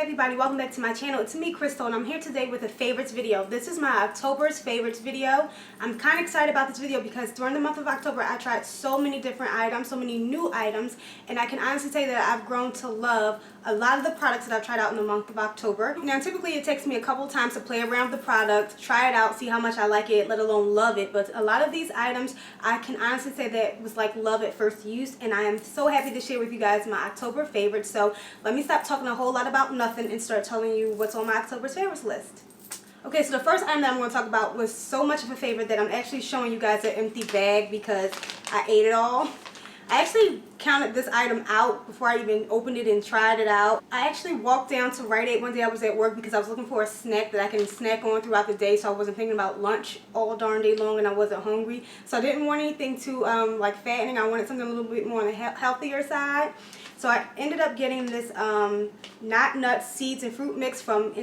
everybody, welcome back to my channel. It's me, Crystal, and I'm here today with a favorites video. This is my October's favorites video. I'm kind of excited about this video because during the month of October I tried so many different items, so many new items, and I can honestly say that I've grown to love a lot of the products that I've tried out in the month of October. Now typically it takes me a couple times to play around with the product, try it out, see how much I like it, let alone love it, but a lot of these items I can honestly say that was like love at first use, and I am so happy to share with you guys my October favorites. So let me stop talking a whole lot about nothing and start telling you what's on my October's favorites list. Okay, so the first item that I'm going to talk about was so much of a favorite that I'm actually showing you guys an empty bag because I ate it all. I actually counted this item out before I even opened it and tried it out. I actually walked down to Rite Aid one day. I was at work because I was looking for a snack that I can snack on throughout the day, so I wasn't thinking about lunch all darn day long and I wasn't hungry. So I didn't want anything too like fattening. I wanted something a little bit more on the healthier side. So I ended up getting this not nuts, seeds, and fruit mix from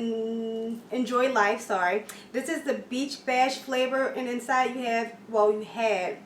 Enjoy Life. Sorry. This is the Beach Bash flavor, and inside you have, well, you had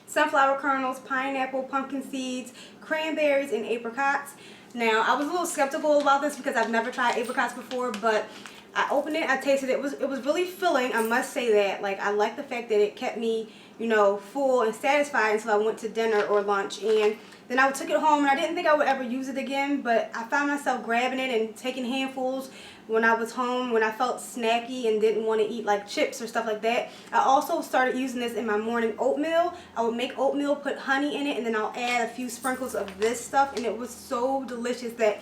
sunflower kernels, pineapple, pumpkin seeds, cranberries, and apricots. Now, I was a little skeptical about this because I've never tried apricots before, but I opened it, I tasted it. It was really filling, I must say that. Like, I like the fact that it kept me, you know, full and satisfied until I went to dinner or lunch. And then I took it home, and I didn't think I would ever use it again, but I found myself grabbing it and taking handfuls when I was home, when I felt snacky and didn't want to eat like chips or stuff like that. I also started using this in my morning oatmeal. I would make oatmeal, put honey in it, and then I'll add a few sprinkles of this stuff, and it was so delicious that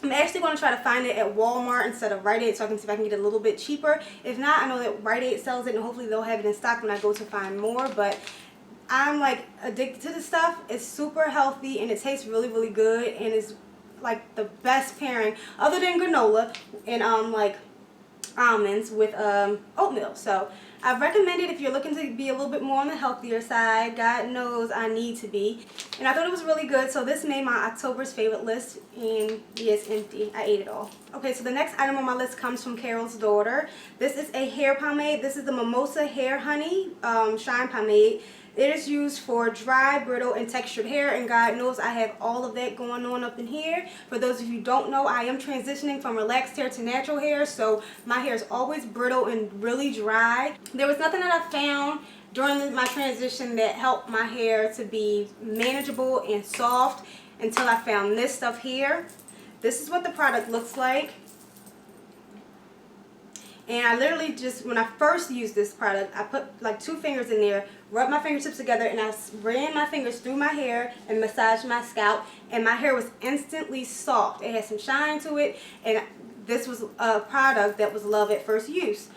I'm actually going to try to find it at Walmart instead of Rite Aid so I can see if I can get it a little bit cheaper. If not, I know that Rite Aid sells it, and hopefully they'll have it in stock when I go to find more, but I'm like addicted to this stuff. It's super healthy and it tastes really, really good, and it's like the best pairing other than granola and like almonds with oatmeal. So I recommend it if you're looking to be a little bit more on the healthier side. God knows I need to be, and I thought it was really good, so this made my October's favorite list. And yeah, it's empty. I ate it all. Okay, so the next item on my list comes from Carol's daughter. This is a hair pomade. This is the Mimosa Hair Honey Shine Pomade. It is used for dry, brittle, and textured hair, and God knows I have all of that going on up in here. For those of you who don't know, I am transitioning from relaxed hair to natural hair, so my hair is always brittle and really dry. There was nothing that I found during my transition that helped my hair to be manageable and soft until I found this stuff here. This is what the product looks like. And I literally just, when I first used this product, I put like 2 fingers in there, rubbed my fingertips together, and I ran my fingers through my hair and massaged my scalp, and my hair was instantly soft. It had some shine to it, and this was a product that was love at first use.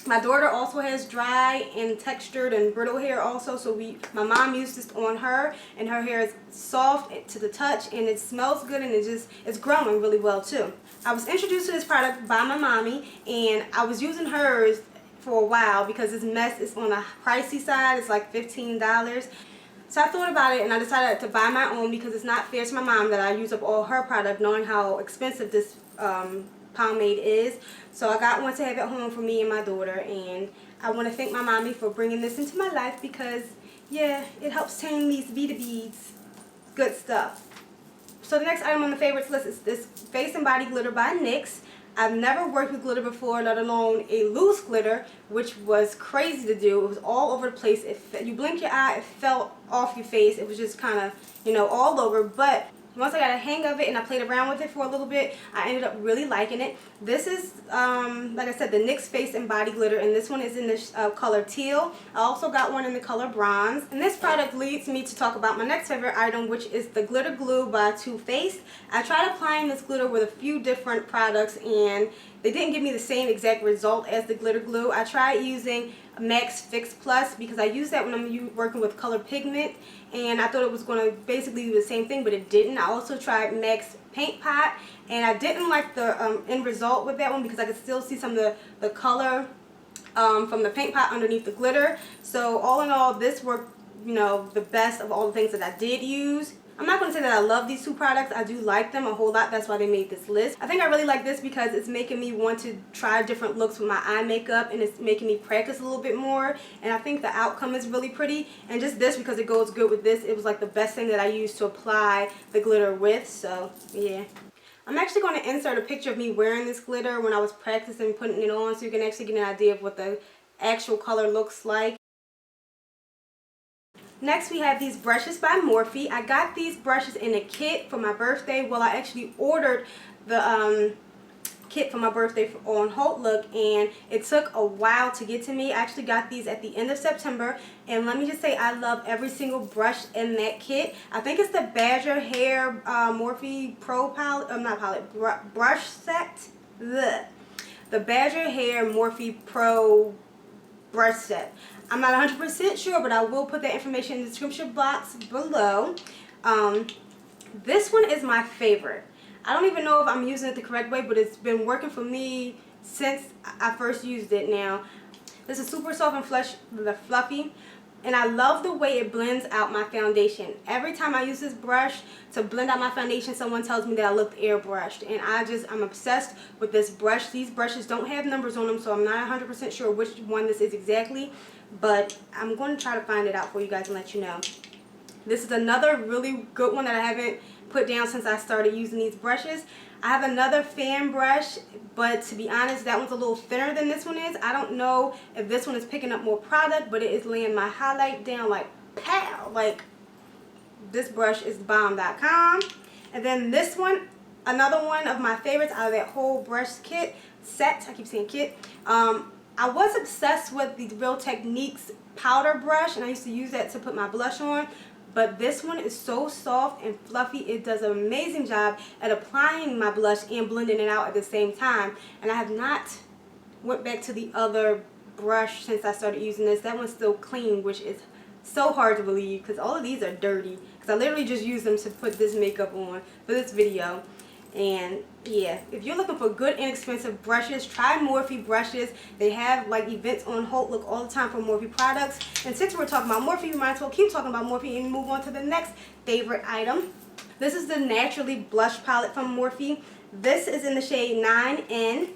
My daughter also has dry and textured and brittle hair also, so my mom used this on her, and her hair is soft to the touch, and it smells good, and it's growing really well too. I was introduced to this product by my mommy, and I was using hers for a while because this mess is on the pricey side. It's like $15. So I thought about it, and I decided to buy my own because it's not fair to my mom that I use up all her product knowing how expensive this pomade is. So I got one to have at home for me and my daughter, and I want to thank my mommy for bringing this into my life because, yeah, it helps tame these Vita beads. Good stuff. So the next item on the favorites list is this Face and Body Glitter by NYX. I've never worked with glitter before, let alone a loose glitter, which was crazy to do. It was all over the place. You blink your eye, it fell off your face. It was just kind of, you know, all over. But once I got a hang of it and I played around with it for a little bit, I ended up really liking it. This is, like I said, the NYX Face and Body Glitter, and this one is in the color teal. I also got one in the color bronze. And this product leads me to talk about my next favorite item, which is the Glitter Glue by Too Faced. I tried applying this glitter with a few different products, and they didn't give me the same exact result as the glitter glue. I tried using Max Fix Plus because I use that when I'm working with color pigment, and I thought it was going to basically do the same thing, but it didn't. I also tried Max Paint Pot, and I didn't like the end result with that one because I could still see some of the color from the paint pot underneath the glitter. So all in all, this worked, you know, the best of all the things that I did use. I'm not going to say that I love these 2 products. I do like them a whole lot. That's why they made this list. I think I really like this because it's making me want to try different looks with my eye makeup, and it's making me practice a little bit more. And I think the outcome is really pretty. And just this, because it goes good with this, it was like the best thing that I used to apply the glitter with. So, yeah. I'm actually going to insert a picture of me wearing this glitter when I was practicing putting it on, so you can actually get an idea of what the actual color looks like. Next we have these brushes by Morphy. I got these brushes in a kit for my birthday. Well, I actually ordered the kit for my birthday on HauteLook, and it took a while to get to me. I actually got these at the end of September, and let me just say I love every single brush in that kit. I think it's the Badger Hair Morphy Pro palette, not palette, brush set. Blech. The Badger Hair Morphy Pro brush set. I'm not 100% sure, but I will put that information in the description box below. This one is my favorite. I don't even know if I'm using it the correct way, but it's been working for me since I first used it now. This is super soft and fluffy, and I love the way it blends out my foundation. Every time I use this brush to blend out my foundation, someone tells me that I look airbrushed, and I'm obsessed with this brush. These brushes don't have numbers on them, so I'm not 100% sure which one this is exactly, but I'm going to try to find it out for you guys and let you know. This is another really good one that I haven't put down since I started using these brushes. I have another fan brush, but to be honest, that one's a little thinner than this one is. I don't know if this one is picking up more product, but it is laying my highlight down like pow. Like, this brush is bomb.com. And then this one, another one of my favorites out of that whole brush kit set. I keep saying kit. I was obsessed with the Real Techniques powder brush, and I used to use that to put my blush on. But this one is so soft and fluffy. It does an amazing job at applying my blush and blending it out at the same time. And I have not went back to the other brush since I started using this. That one's still clean, which is so hard to believe because all of these are dirty. Because I literally just used them to put this makeup on for this video. And yeah, if you're looking for good inexpensive brushes, try Morphy brushes. They have like events on HauteLook all the time for Morphy products. And since we're talking about Morphy, we might as well keep talking about Morphy and move on to the next favorite item. This is the Naturally Blush palette from Morphy. This is in the shade 9N.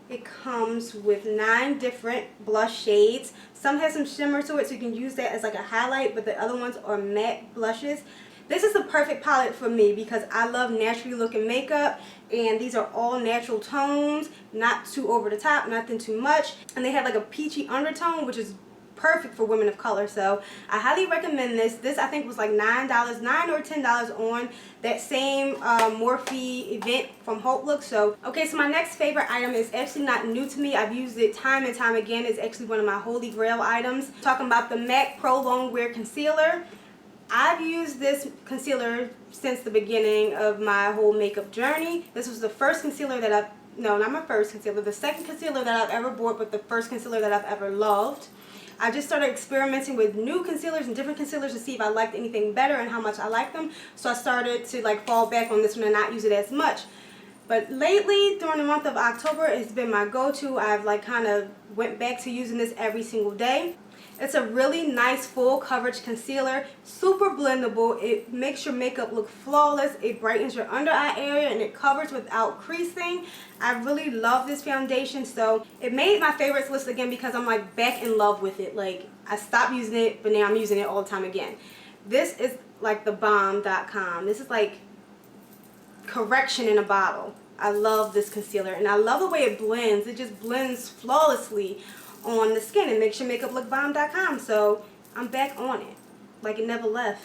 It comes with 9 different blush shades. Some have some shimmer to it, so you can use that as like a highlight, but the other ones are matte blushes. This is the perfect palette for me because I love naturally looking makeup, and these are all natural tones, not too over the top, nothing too much, and they have like a peachy undertone, which is perfect for women of color. So I highly recommend this. This I think was like $9 or $10 on that same Morphy event from HauteLook. So okay, so my next favorite item is actually not new to me. I've used it time and time again. It's actually one of my holy grail items. Talking about the MAC Pro Long Wear Concealer. I've used this concealer since the beginning of my whole makeup journey. This was the first concealer that no, not my first concealer, the second concealer that I've ever bought, but the first concealer that I've ever loved. I just started experimenting with new concealers and different concealers to see if I liked anything better and how much I liked them. So I started to like fall back on this one and not use it as much. But lately, during the month of October, it's been my go-to. I've like kind of went back to using this every single day. It's a really nice full coverage concealer, super blendable. It makes your makeup look flawless. It brightens your under eye area and it covers without creasing. I really love this foundation, so it made my favorites list again because I'm like back in love with it. Like, I stopped using it, but now I'm using it all the time again. This is like the bomb.com. This is like correction in a bottle. I love this concealer, and I love the way it blends. It just blends flawlessly on the skin and makes your makeup look bomb.com. So I'm back on it like it never left.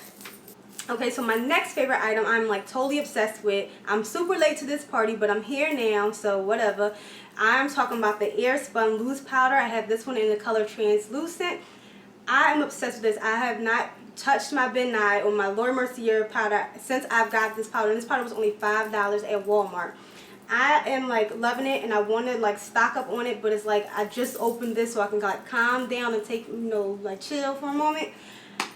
Okay, so my next favorite item I'm like totally obsessed with. I'm super late to this party, but I'm here now, so whatever. I'm talking about the Airspun Loose Powder. I have this one in the color Translucent. I am obsessed with this. I have not touched my Ben Nye or my Laura Mercier powder since I've got this powder. And this powder was only $5 at Walmart. I am like loving it, and I want to like stock up on it, but it's like I just opened this so I can like calm down and take, you know, like chill for a moment.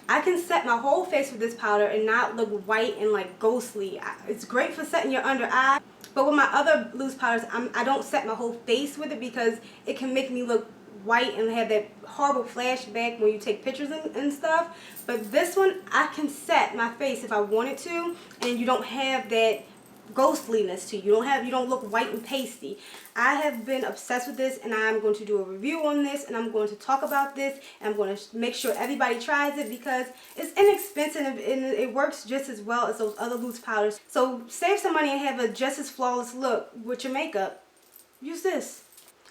I can set my whole face with this powder and not look white and like ghostly. It's great for setting your under eye, but with my other loose powders, I don't set my whole face with it because it can make me look white and have that horrible flashback when you take pictures and stuff. But this one, I can set my face if I wanted to, and you don't have that ghostliness to you. You don't look white and pasty. I have been obsessed with this, and I'm going to do a review on this, and I'm going to talk about this, and I'm going to make sure everybody tries it because it's inexpensive and it works just as well as those other loose powders. So save some money and have a just as flawless look with your makeup. Use this.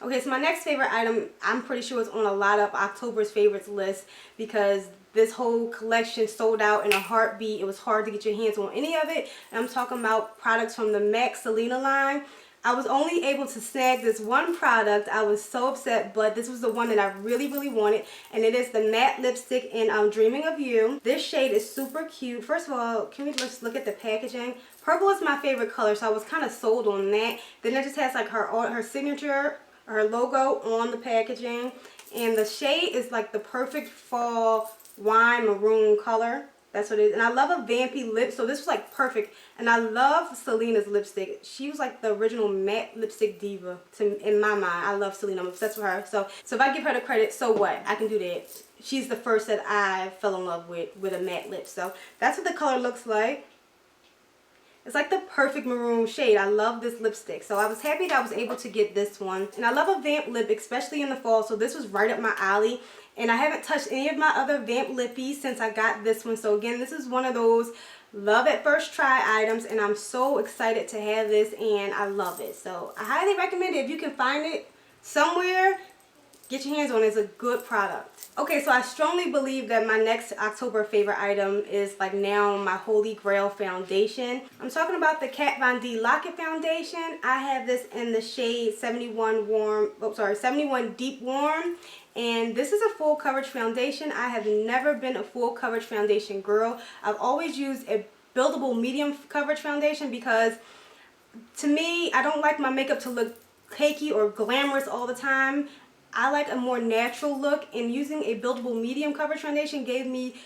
Okay, so my next favorite item, I'm pretty sure is on a lot of October's favorites list because this whole collection sold out in a heartbeat. It was hard to get your hands on any of it. And I'm talking about products from the MAC Selena line. I was only able to snag this one product. I was so upset, but this was the one that I really, really wanted. And it is the matte lipstick in Dreaming of You. This shade is super cute. First of all, can we just look at the packaging? Purple is my favorite color, so I was kind of sold on that. Then it just has like her signature, her logo on the packaging. And the shade is like the perfect fall wine maroon color. That's what it is. And I love a vampy lip, so this was like perfect. And I love Selena's lipstick. She was like the original matte lipstick diva in my mind. I love Selena. I'm obsessed with her. So if I give her the credit, so what? I can do that. She's the first that I fell in love with a matte lip. So that's what the color looks like. It's like the perfect maroon shade. I love this lipstick. So I was happy that I was able to get this one. And I love a vamp lip, especially in the fall. So this was right up my alley. And I haven't touched any of my other vamp lippies since I got this one. So again, this is one of those love at first try items. And I'm so excited to have this. And I love it. So I highly recommend it. If you can find it somewhere, get your hands on it. It's a good product. Okay, so I strongly believe that my next October favorite item is like now my holy grail foundation. I'm talking about the Kat Von D Lock-It Foundation. I have this in the shade 71 Deep Warm. And this is a full coverage foundation. I have never been a full coverage foundation girl. I've always used a buildable medium coverage foundation because to me, I don't like my makeup to look cakey or glamorous all the time. I like a more natural look, and using a buildable medium coverage foundation gave me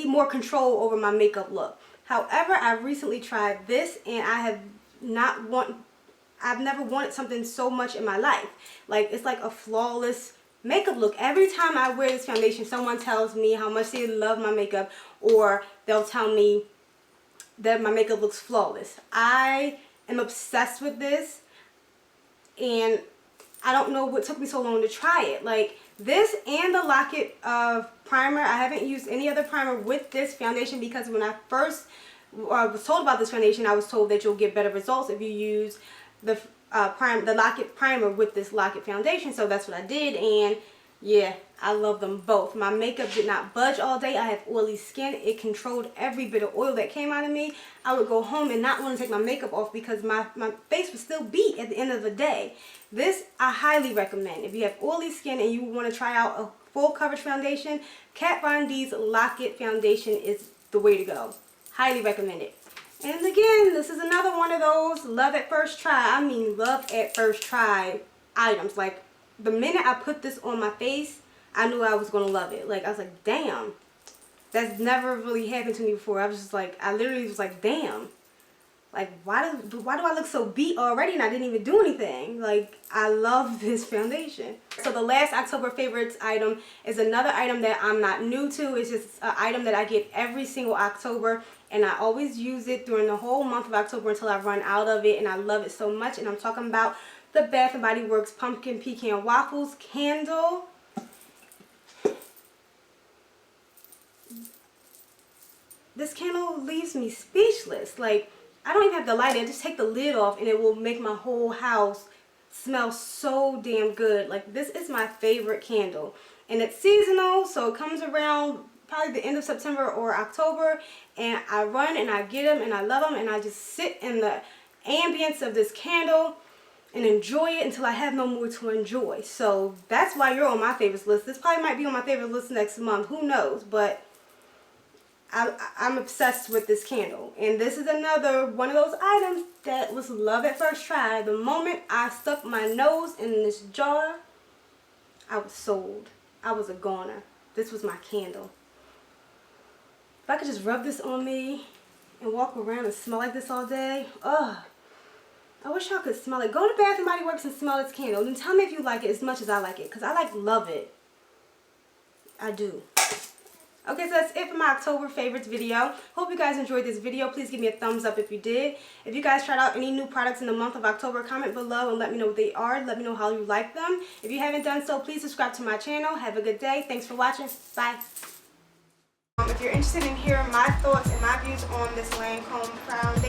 more control over my makeup look. However, I recently tried this, and I've never wanted something so much in my life. Like, it's like a flawless makeup look. Every time I wear this foundation, someone tells me how much they love my makeup, or they'll tell me that my makeup looks flawless. I am obsessed with this, and I don't know what took me so long to try it. Like this and the Lock-It primer. I haven't used any other primer with this foundation because when I first was told about this foundation, I was told that you'll get better results if you use the Lock-It primer with this Lock-It foundation. So that's what I did, and yeah, I love them both. My makeup did not budge all day. I have oily skin. It controlled every bit of oil that came out of me. I would go home and not want to take my makeup off because my face would still beat at the end of the day. This I highly recommend. If you have oily skin and you want to try out a full coverage foundation, Kat Von D's Lock-It foundation is the way to go. Highly recommend it. And again, this is another one of those love at first try. I mean love at first try items. Like the minute I put this on my face, I knew I was going to love it. Like, I was like, damn. That's never really happened to me before. I was just like, I literally was like, damn. Like, why do I look so beat already and I didn't even do anything? Like, I love this foundation. So the last October favorites item is another item that I'm not new to. It's just an item that I get every single October. And I always use it during the whole month of October until I run out of it. And I love it so much. And I'm talking about the Bath & Body Works Pumpkin Pecan Waffles candle. This candle leaves me speechless. Like, I don't even have to light it. I just take the lid off and it will make my whole house smell so damn good. Like, this is my favorite candle. And it's seasonal, so it comes around probably the end of September or October. And I run and I get them and I love them. And I just sit in the ambience of this candle and enjoy it until I have no more to enjoy. So that's why you're on my favorites list. This probably might be on my favorite list next month. Who knows? But I'm obsessed with this candle. And this is another one of those items that was love at first try. The moment I stuck my nose in this jar, I was sold. I was a goner. This was my candle. If I could just rub this on me and walk around and smell like this all day, ugh. I wish y'all could smell it. Go to Bath & Body Works and smell this candle. And tell me if you like it as much as I like it. Because I love it. I do. Okay, so that's it for my October favorites video. Hope you guys enjoyed this video. Please give me a thumbs up if you did. If you guys tried out any new products in the month of October, comment below and let me know what they are. Let me know how you like them. If you haven't done so, please subscribe to my channel. Have a good day. Thanks for watching. Bye. If you're interested in hearing my thoughts and my views on this Lancome crown